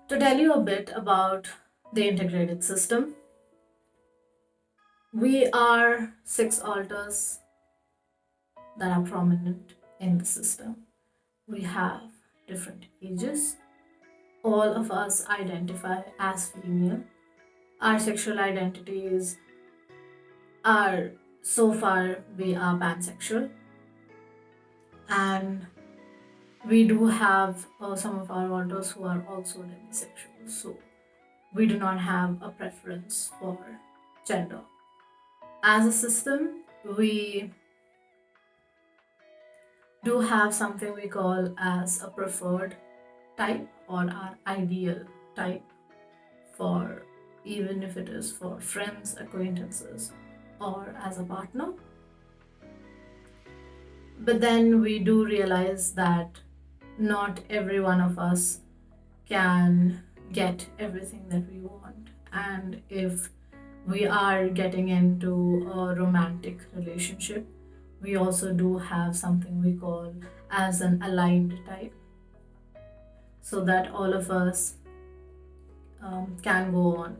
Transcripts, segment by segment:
To tell you a bit about the integrated system, we are 6 alters that are prominent in the system. We have different ages. All of us identify as female. Our sexual identities are, so far, we are pansexual, and we do have some of our alters who are also demisexual. So we do not have a preference for gender. As a system, we do have something we call as a preferred type or our ideal type, for even if it is for friends, acquaintances, or as a partner. But then we do realize that not every one of us can get everything that we want. And if we are getting into a romantic relationship, we also do have something we call as an aligned type, so that all of us can go on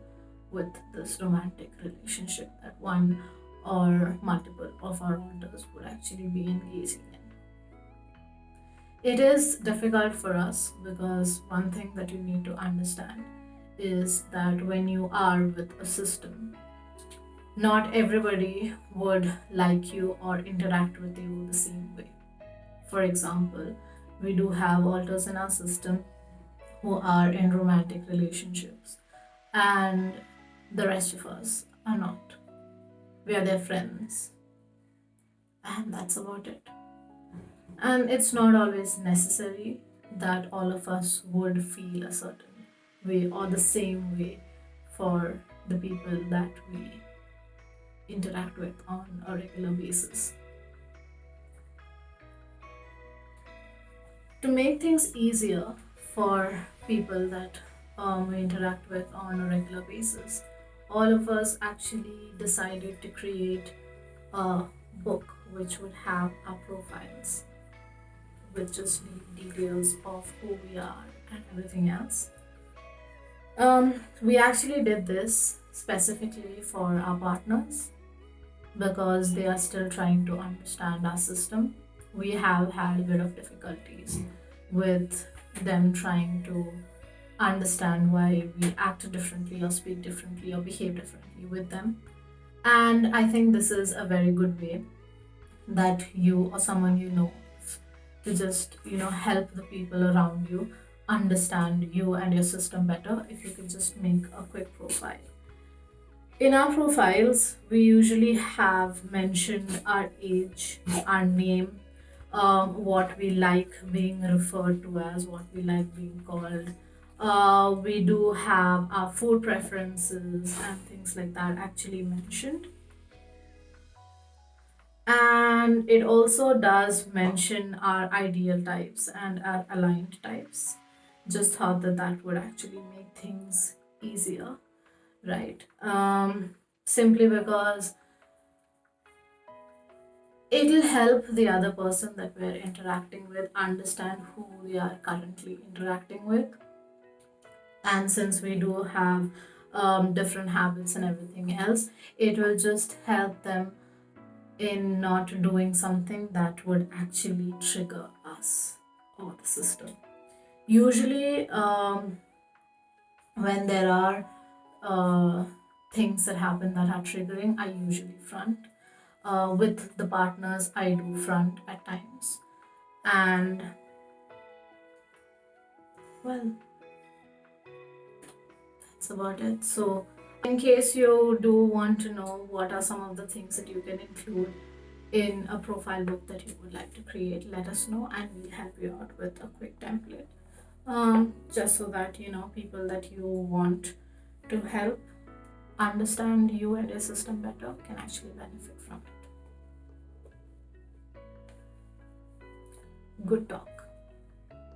with this romantic relationship that one or multiple of our alters would actually be engaging in. It is difficult for us because one thing that you need to understand is that when you are with a system, not everybody would like you or interact with you the same way. For example, we do have alters in our system who are in romantic relationships, and the rest of us are not. We are their friends, and that's about it. And it's not always necessary that all of us would feel a certain way or the same way for the people that we interact with on a regular basis. To make things easier for people that we interact with on a regular basis, all of us actually decided to create a book which would have our profiles, with just the details of who we are and everything else. We actually did this specifically for our partners because they are still trying to understand our system. We have had a bit of difficulties with them trying to understand why we act differently or speak differently or behave differently with them. And I think this is a very good way that you or someone you know to just help the people around you understand you and your system better if you can just make a quick profile. In our profiles, we usually have mentioned our age, our name, what we like being referred to as, what we like being called. We do have our food preferences and things like that actually mentioned. And it also does mention our ideal types and our aligned types. Just thought that that would actually make things easier, right? Simply because it'll help the other person that we're interacting with understand who we are currently interacting with. And since we do have different habits and everything else, it will just help them in not doing something that would actually trigger us or the system. Usually, when there are things that happen that are triggering, I usually front. With the partners, I do front at times. And well, that's about it. So, in case you do want to know what are some of the things that you can include in a profile book that you would like to create, let us know and we'll help you out with a quick template. Just so that people that you want to help understand you and your system better can actually benefit from it. Good talk.